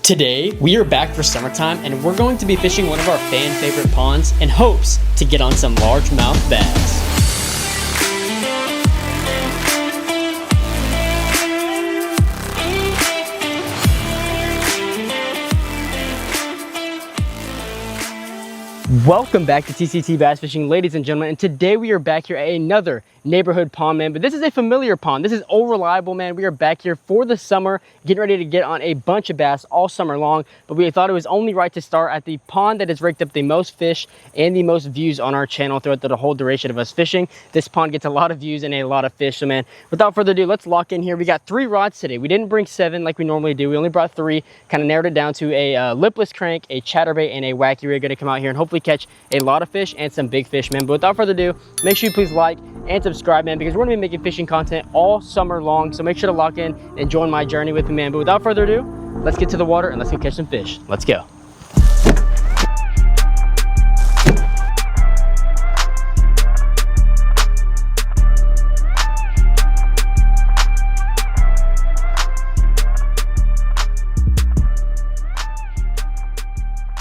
Today, we are back for summertime and we're going to be fishing one of our fan favorite ponds in hopes to get on some largemouth bass. Welcome back to TCT Bass Fishing, ladies and gentlemen, and today we are back here at another neighborhood pond, man, but this is a familiar pond. This is old reliable, man. We are back here for the summer, getting ready to get on a bunch of bass all summer long, but we thought it was only right to start at the pond that has raked up the most fish and the most views on our channel throughout the whole duration of us fishing. This pond gets a lot of views and a lot of fish, so man, without further ado, let's lock in here. We got 3 rods today. We didn't bring 7 like we normally do. We only brought 3, kind of narrowed it down to a lipless crank, a chatterbait, and a wacky rig. Going to come out here and hopefully catch a lot of fish and some big fish, man. But without further ado, make sure you please like and subscribe, man, because we're gonna be making fishing content all summer long, so make sure to lock in and join my journey with me, man. But without further ado, let's get to the water and let's go catch some fish. Let's go.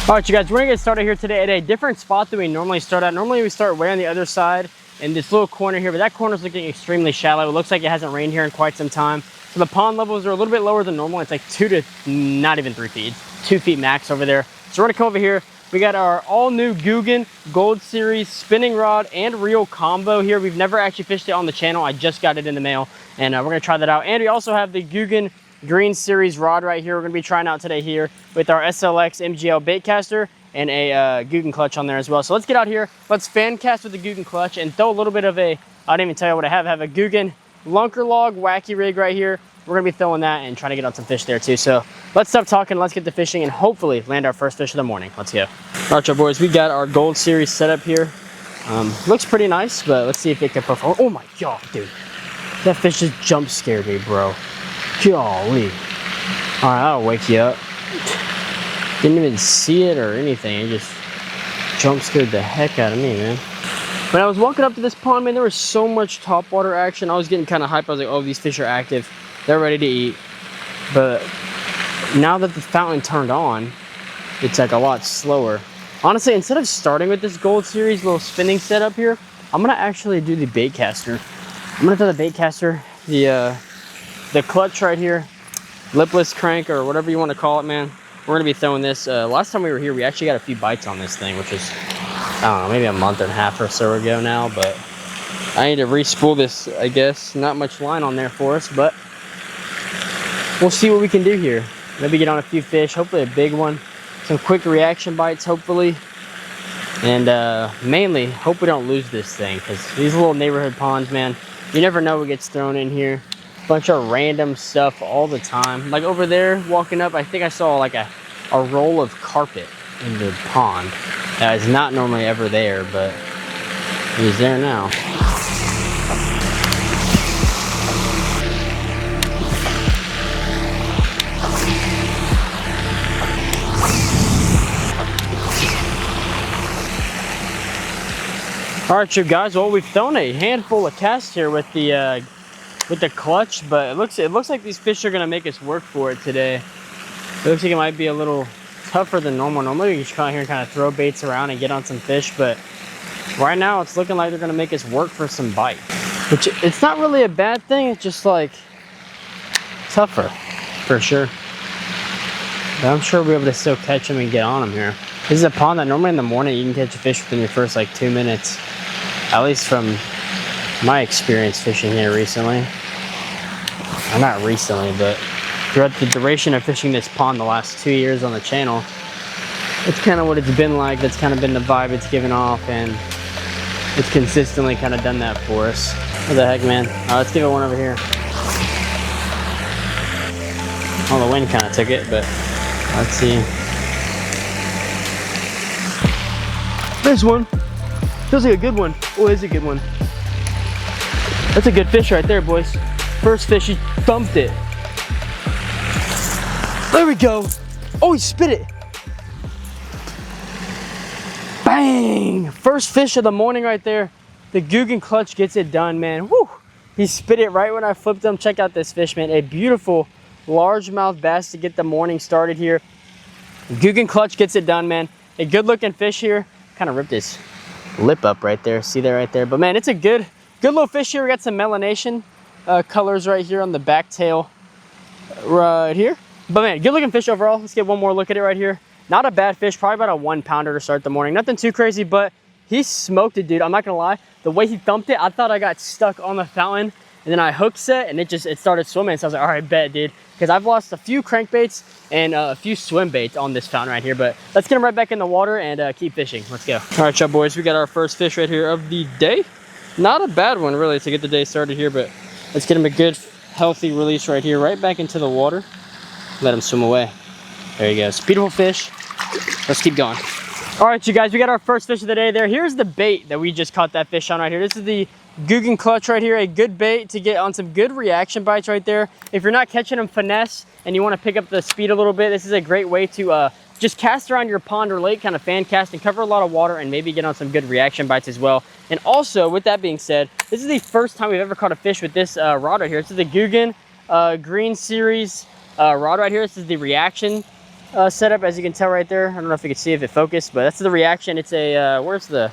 All right, you guys, we're gonna get started here today at a different spot than we normally start at. Normally we start way on the other side in this little corner here, but that corner is looking extremely shallow. It looks like it hasn't rained here in quite some time. So the pond levels are a little bit lower than normal. It's like 2 to not even 3 feet. It's 2 feet max over there. So we're gonna come over here. We got our all new Googan Gold Series spinning rod and reel combo here. We've never actually fished it on the channel. I just got it in the mail and we're gonna try that out. And we also have the Googan Green Series rod right here. We're gonna be trying out today here with our SLX MGL bait caster and a Googan clutch on there as well. So let's get out here. Let's fan cast with the Googan clutch and throw a little bit of a, I didn't even tell you what I have. I have a Googan lunker log wacky rig right here. We're gonna be throwing that and trying to get on some fish there too. So let's stop talking, let's get to fishing and hopefully land our first fish of the morning. Let's go. All right, y'all boys, we got our Gold Series setup here. Looks pretty nice, but let's see if it can perform. Oh my God, dude. That fish just jump scared me, bro. Golly. All right, that'll wake you up. Didn't even see it or anything. It just jump scared the heck out of me, man. When I was walking up to this pond, man, there was so much topwater action. I was getting kind of hyped. I was like, oh, these fish are active. They're ready to eat. But now that the fountain turned on, it's like a lot slower. Honestly, instead of starting with this Gold Series little spinning setup here, I'm going to actually do the bait caster. I'm going to throw the bait caster, the clutch right here, lipless crank or whatever you want to call it, man. We're gonna be throwing this. Last time we were here, we actually got a few bites on this thing, which was, I don't know, maybe a month and a half or so ago now, but I need to re-spool this, I guess. Not much line on there for us, but we'll see what we can do here. Maybe get on a few fish, hopefully a big one. Some quick reaction bites, hopefully. And mainly, hope we don't lose this thing, because these little neighborhood ponds, man, you never know what gets thrown in here. Bunch of random stuff all the time. Like over there, walking up, I think I saw like a roll of carpet in the pond. That is not normally ever there, but it is there now. All right, you guys, well, we've thrown a handful of casts here with the clutch, but it looks like these fish are gonna make us work for it today. It looks like it might be a little tougher than normal. Normally we just come out here and kind of throw baits around and get on some fish, but right now it's looking like they're gonna make us work for some bite. Which, it's not really a bad thing, it's just like tougher, for sure. But I'm sure we'll be able to still catch them and get on them here. This is a pond that normally in the morning you can catch a fish within your first like 2 minutes. At least from my experience fishing here recently. Well, not recently, but throughout the duration of fishing this pond the last 2 years on the channel, it's kind of what it's been like. That's kind of been the vibe it's given off, and it's consistently kind of done that for us. What the heck, man? Let's give it one over here. Well, the wind kind of took it, but let's see. There's one. Feels like a good one. Oh, it's a good one. That's a good fish right there, boys. First fish, he thumped it. There we go. Oh, he spit it. Bang! First fish of the morning right there. The Googan clutch gets it done, man. Woo! He spit it right when I flipped him. Check out this fish, man. A beautiful largemouth bass to get the morning started here. Googan clutch gets it done, man. A good looking fish here. Kind of ripped his lip up right there. See that right there? But man, it's a good little fish here. We got some melanation colors right here on the back tail right here. But man, good looking fish overall. Let's get one more look at it right here. Not a bad fish, probably about a 1 pounder to start the morning. Nothing too crazy, but he smoked it, dude. I'm not gonna lie. The way he thumped it, I thought I got stuck on the fountain, and then I hook set and it started swimming. So I was like, all right, bet, dude. Because I've lost a few crankbaits and a few swim baits on this fountain right here. But let's get him right back in the water and keep fishing. Let's go. All right, y'all boys, we got our first fish right here of the day. Not a bad one really to get the day started here, but let's get him a good healthy release right here, right back into the water. Let him swim away. There he goes. Beautiful fish. Let's keep going. All right, you guys, we got our first fish of the day there. Here's the bait that we just caught that fish on right here. This is the Googan clutch right here. A good bait to get on some good reaction bites right there. If you're not catching them finesse and you want to pick up the speed a little bit, this is a great way to just cast around your pond or lake, kind of fan cast and cover a lot of water and maybe get on some good reaction bites as well. And also, with that being said, this is the first time we've ever caught a fish with this rod right here. This is the Googan Green Series rod right here. This is the reaction setup, as you can tell right there. I don't know if you can see if it focused, but that's the reaction. It's a where's the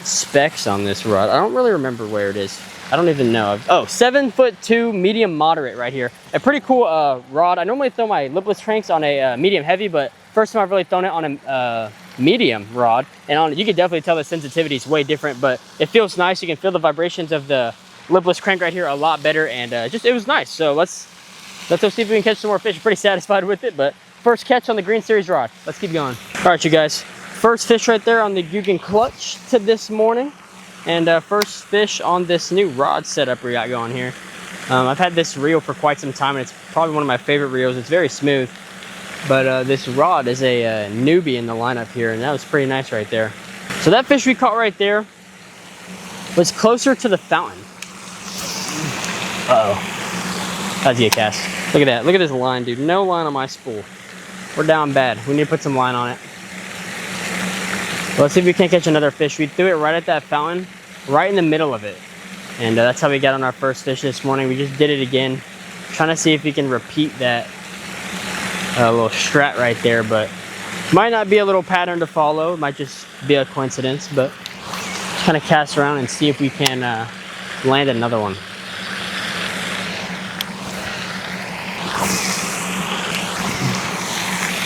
specs on this rod? I don't really remember where it is. I don't even know. Oh, 7'2" medium moderate right here. A pretty cool rod. I normally throw my lipless cranks on a medium heavy, but first time I've really thrown it on a medium rod, and you can definitely tell the sensitivity is way different, but it feels nice. You can feel the vibrations of the lipless crank right here a lot better, and it was nice. So let's go see if we can catch some more fish. I'm pretty satisfied with it, but first catch on the Green Series rod. Let's keep going. All right, you guys. First fish right there on the Googan clutch to this morning. And first fish on this new rod setup we got going here. I've had this reel for quite some time, and it's probably one of my favorite reels. It's very smooth. But this rod is a newbie in the lineup here, and that was pretty nice right there. So that fish we caught right there was closer to the fountain. Uh-oh. How'd you get cast? Look at that. Look at this line, dude. No line on my spool. We're down bad. We need to put some line on it. Well, let's see if we can't catch another fish. We threw it right at that fountain, right in the middle of it. And that's how we got on our first fish this morning. We just did it again. Trying to see if we can repeat that little strat right there, but might not be a little pattern to follow. It might just be a coincidence, but kind of cast around and see if we can land another one.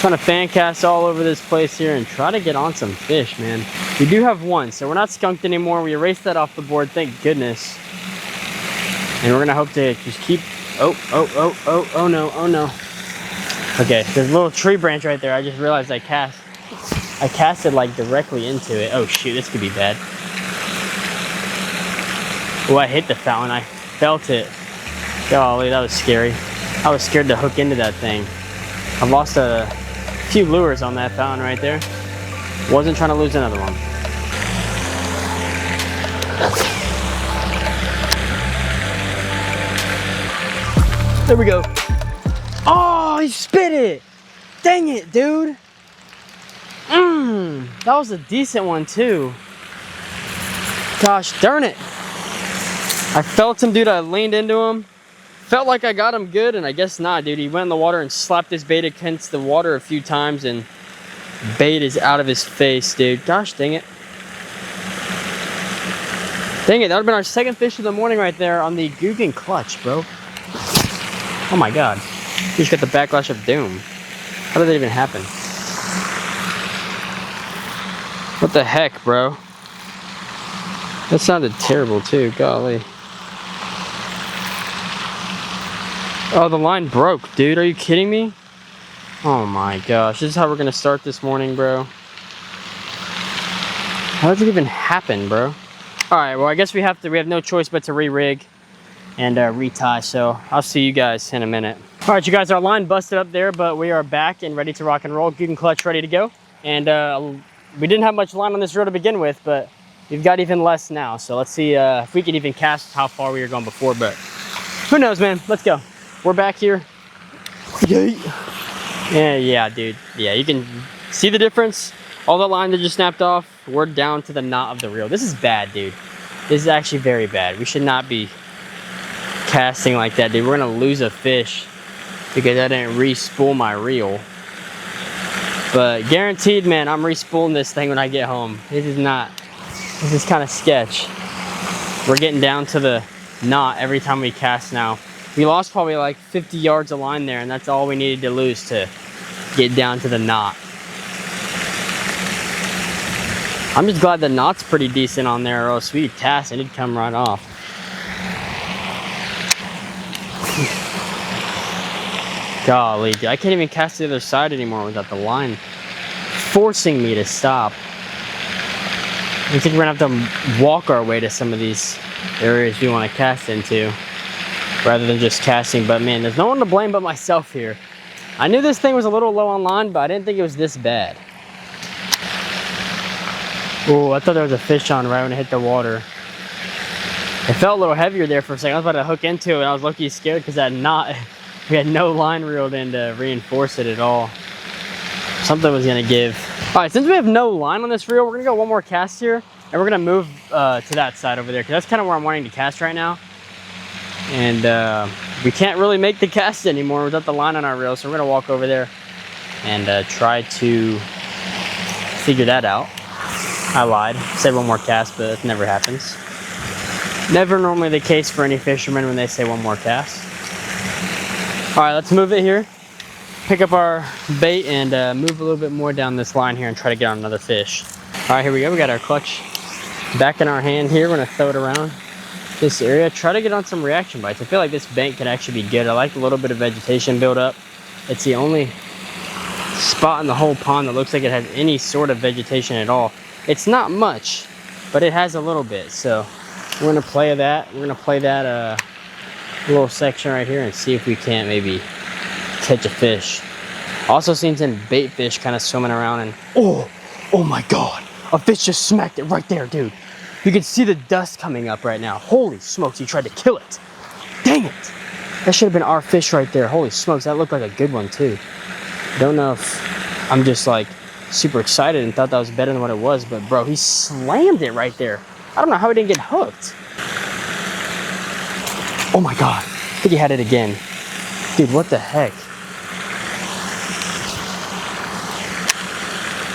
Trying to fan cast all over this place here and try to get on some fish, man. We do have one, so we're not skunked anymore. We erased that off the board, thank goodness. And we're gonna hope to just keep, oh no. Okay, there's a little tree branch right there. I just realized I casted like directly into it. Oh shoot, this could be bad. Oh, I hit the fountain, I felt it. Golly, that was scary. I was scared to hook into that thing. I lost a few lures on that fountain right there. Wasn't trying to lose another one. There we go. Oh, he spit it. Dang it, dude. That was a decent one too. Gosh darn it. I felt him, dude. I leaned into him. Felt like I got him good, and I guess not, dude. He went in the water and slapped his bait against the water a few times, and bait is out of his face, dude. Gosh dang it. Dang it, that would have been our second fish of the morning right there on the Googan clutch, bro. Oh my god. You just got the backlash of doom. How did that even happen? What the heck, bro? That sounded terrible too, golly. Oh, the line broke, dude. Are you kidding me? Oh my gosh. This is how we're gonna start this morning, bro. How does it even happen, bro? Alright, well, I guess we have no choice but to re-rig and retie, so I'll see you guys in a minute. Alright, you guys, our line busted up there, but we are back and ready to rock and roll. Googan clutch ready to go. And we didn't have much line on this reel to begin with, but we've got even less now. So let's see if we can even cast how far we were going before, but who knows, man. Let's go. We're back here. Yeah, dude. Yeah, you can see the difference. All the line that just snapped off, we're down to the knot of the reel. This is bad, dude. This is actually very bad. We should not be casting like that, dude. We're gonna lose a fish because I didn't re-spool my reel. But guaranteed, man, I'm respooling this thing when I get home. This is kind of sketch. We're getting down to the knot every time we cast now. We lost probably like 50 yards of line there, and that's all we needed to lose to get down to the knot. I'm just glad the knot's pretty decent on there, or else we'd cast and it'd come right off. Golly, dude, I can't even cast the other side anymore without the line forcing me to stop. I think we're gonna have to walk our way to some of these areas we want to cast into, rather than just casting. But man, there's no one to blame but myself here. I knew this thing was a little low on line, but I didn't think it was this bad. Oh, I thought there was a fish on right when it hit the water. It felt a little heavier there for a second. I was about to hook into it, and I was lucky scared because that knot, we had no line reeled in to reinforce it at all. Something was gonna give. All right, since we have no line on this reel, we're gonna go one more cast here, and we're gonna move to that side over there, because that's kind of where I'm wanting to cast right now. And we can't really make the cast anymore without the line on our reel, so we're gonna walk over there and try to figure that out. I lied, said one more cast, but that never happens. Never normally the case for any fishermen when they say one more cast. All right, let's move it here. Pick up our bait and move a little bit more down this line here and try to get on another fish. All right, here we go. We got our clutch back in our hand here. We're gonna throw it around this area. Try to get on some reaction bites. I feel like this bank could actually be good. I like a little bit of vegetation build up. It's the only spot in the whole pond that looks like it has any sort of vegetation at all. It's not much, but it has a little bit. So we're gonna play that. We're gonna play that little section right here and see if we can't maybe catch a fish. Also seen some bait fish kind of swimming around, and oh my god, a fish just smacked it right there, dude. You can see the dust coming up right now. Holy smokes, he tried to kill it. Dang it. That should have been our fish right there. Holy smokes, that looked like a good one too. Don't know if I'm just like super excited and thought that was better than what it was, but bro, he slammed it right there. I don't know how he didn't get hooked. Oh my god, I think he had it again. Dude, what the heck?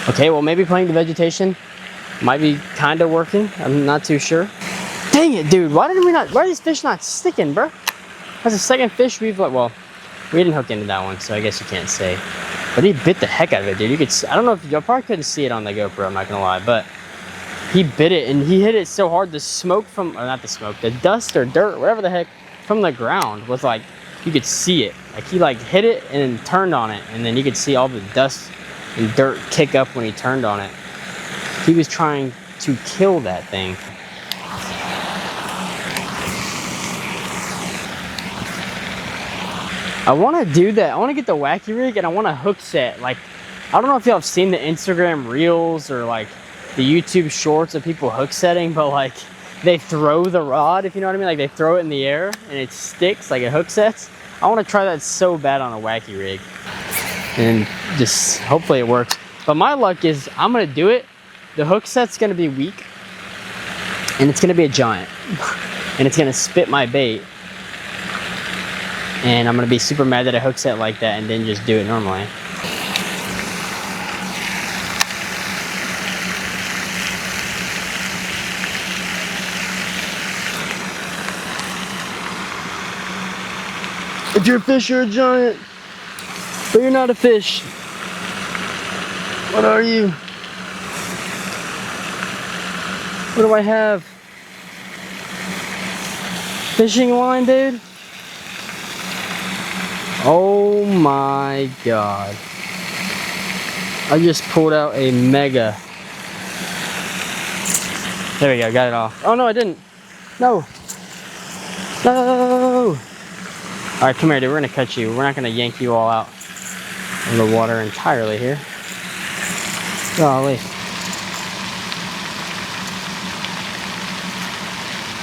Okay, well maybe playing the vegetation might be kind of working. I'm not too sure. Dang it, dude, why are these fish not sticking, bro? That's the second fish we've, well, we didn't hook into that one, so I guess you can't say. But he bit the heck out of it, dude. You could, I don't know if you probably couldn't see it on the GoPro, I'm not gonna lie, but he bit it and he hit it so hard the smoke from, or not the smoke, the dust or dirt, whatever the heck, from the ground was like, you could see it. Like he like hit it and then turned on it, and then you could see all the dust and dirt kick up when he turned on it. He was trying to kill that thing. I want to do that. I want to get the wacky rig and I want to hook set. Like, I don't know if y'all have seen the Instagram reels or like the YouTube shorts of people hook setting, but like they throw the rod, if you know what I mean. Like they throw it in the air and it sticks, like it hook sets. I want to try that so bad on a wacky rig and just hopefully it works. But my luck is I'm going to do it. The hook set's going to be weak and it's going to be a giant and it's going to spit my bait. And I'm gonna be super mad that I hook set like that and didn't just do it normally. If you're a fish, you're a giant, but you're not a fish. What are you? What do I have? Fishing line, dude? Oh my god. I just pulled out a mega. There we go, got it off. Oh no, I didn't. No. No. Alright, come here, dude. We're gonna cut you. We're not gonna yank you all out of the water entirely here. Golly.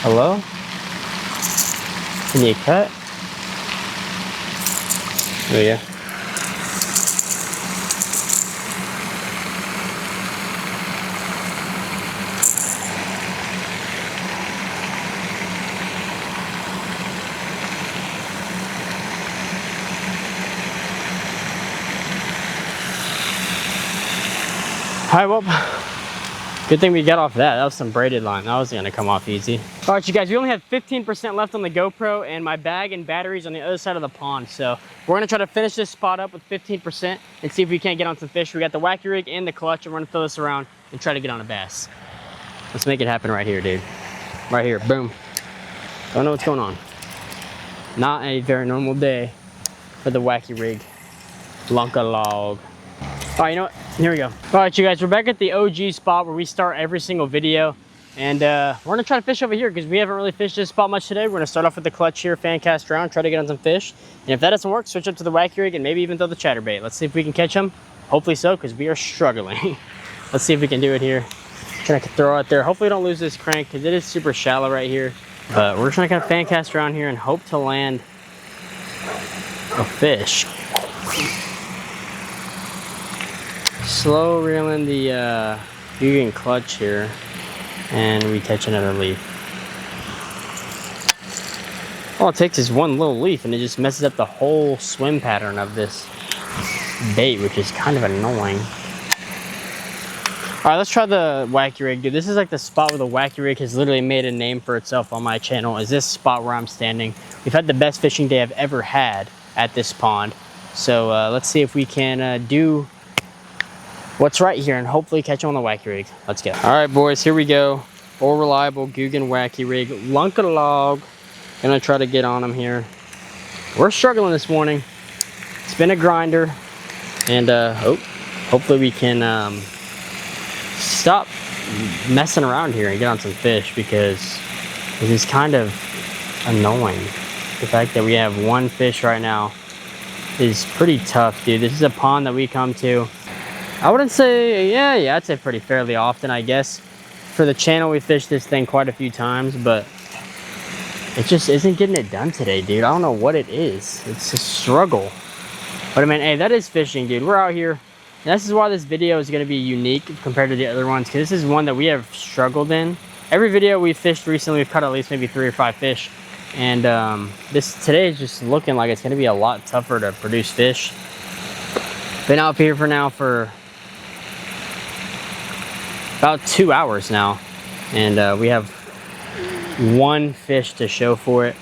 Hello? Can you cut? There you go. right, well, good thing we got off that. That was some braided line. That was gonna come off easy. All right, you guys, we only have 15% left on the GoPro, and my bag and batteries on the other side of the pond. So we're gonna try to finish this spot up with 15% and see if we can't get on some fish. We got the wacky rig and the clutch, and we're gonna throw this around and try to get on a bass. Let's make it happen right here, dude. Right here, boom. Don't know what's going on. Not a very normal day for the wacky rig. Lunka log. All right, you know what? Here we go. All right, you guys, we're back at the OG spot where we start every single video. And we're gonna try to fish over here because we haven't really fished this spot much today. We're gonna start off with the clutch here, fan cast around, try to get on some fish. And if that doesn't work, switch up to the wacky rig and maybe even throw the chatterbait. Let's see if we can catch them. Hopefully so, because we are struggling. Let's see if we can do it here. Trying to throw out there. Hopefully we don't lose this crank because it is super shallow right here. But we're trying to kind of fan cast around here and hope to land a fish. Slow reeling the Googan clutch here, and we catch another leaf. All it takes is one little leaf and it just messes up the whole swim pattern of this bait, which is kind of annoying. All right, let's try the wacky rig, dude. This is like the spot where the wacky rig has literally made a name for itself on my channel, is this spot where I'm standing. We've had the best fishing day I've ever had at this pond. So let's see if we can do what's right here and hopefully catch on the wacky rig. Let's go. All right, boys, here we go. All reliable Googan wacky rig, Lunka log. Gonna try to get on him here. We're struggling this morning. It's been a grinder, and hopefully we can stop messing around here and get on some fish, because it is kind of annoying. The fact that we have one fish right now is pretty tough, dude. This is a pond that we come to, I wouldn't say, yeah, I'd say pretty fairly often, I guess. For the channel, we fished this thing quite a few times, but it just isn't getting it done today, dude. I don't know what it is. It's a struggle. But I mean, hey, that is fishing, dude. We're out here. And this is why this video is going to be unique compared to the other ones, because this is one that we have struggled in. Every video we've fished recently, we've caught at least maybe 3 or 5 fish. And today is just looking like it's going to be a lot tougher to produce fish. Been out here for about 2 hours now, and we have one fish to show for it.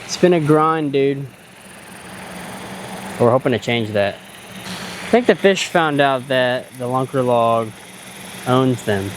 It's been a grind, dude. We're hoping to change that. I think the fish found out that the lunker log owns them.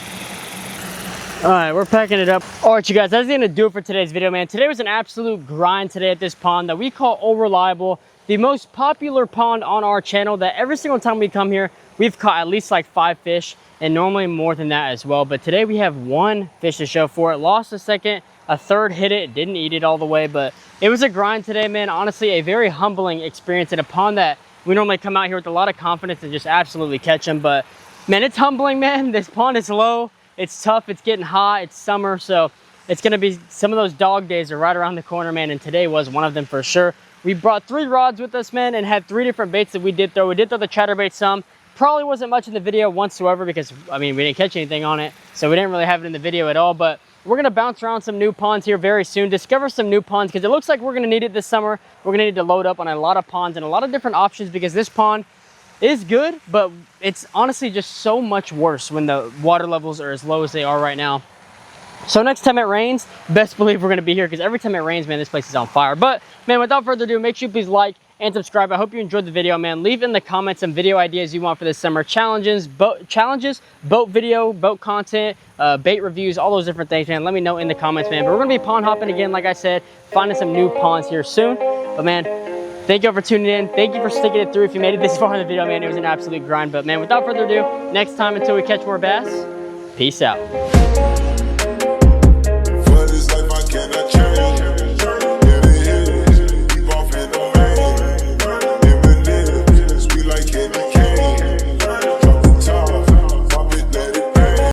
All right, we're packing it up. All right, you guys, that's gonna do it for today's video, man. Today was an absolute grind today at this pond that we call All Reliable, the most popular pond on our channel, that every single time we come here, we've caught at least like 5 fish, and normally more than that as well. But today we have one fish to show for it. Lost a second, a third hit it, didn't eat it all the way, but it was a grind today, man. Honestly, a very humbling experience in a pond that we normally come out here with a lot of confidence and just absolutely catch them. But man, it's humbling, man. This pond is low, it's tough, it's getting hot, it's summer, so it's gonna be, some of those dog days are right around the corner, man, and today was one of them for sure. We brought 3 rods with us, man, and had 3 different baits that we did throw. We did throw the chatterbait some. Probably wasn't much in the video whatsoever because, I mean, we didn't catch anything on it, so we didn't really have it in the video at all. But we're gonna bounce around some new ponds here very soon, discover some new ponds, because it looks like we're gonna need it this summer. We're gonna need to load up on a lot of ponds and a lot of different options, because this pond is good, but it's honestly just so much worse when the water levels are as low as they are right now. So next time it rains, best believe we're gonna be here, because every time it rains, man, this place is on fire. But man, without further ado, make sure you please like and subscribe. I hope you enjoyed the video, man. Leave in the comments some video ideas you want for this summer. Challenges, boat video, boat content, bait reviews, all those different things, man. Let me know in the comments, man. But we're gonna be pond hopping again, like I said, finding some new ponds here soon. But man, thank you all for tuning in. Thank you for sticking it through. If you made it this far in the video, man, it was an absolute grind. But man, without further ado, next time, until we catch more bass, peace out.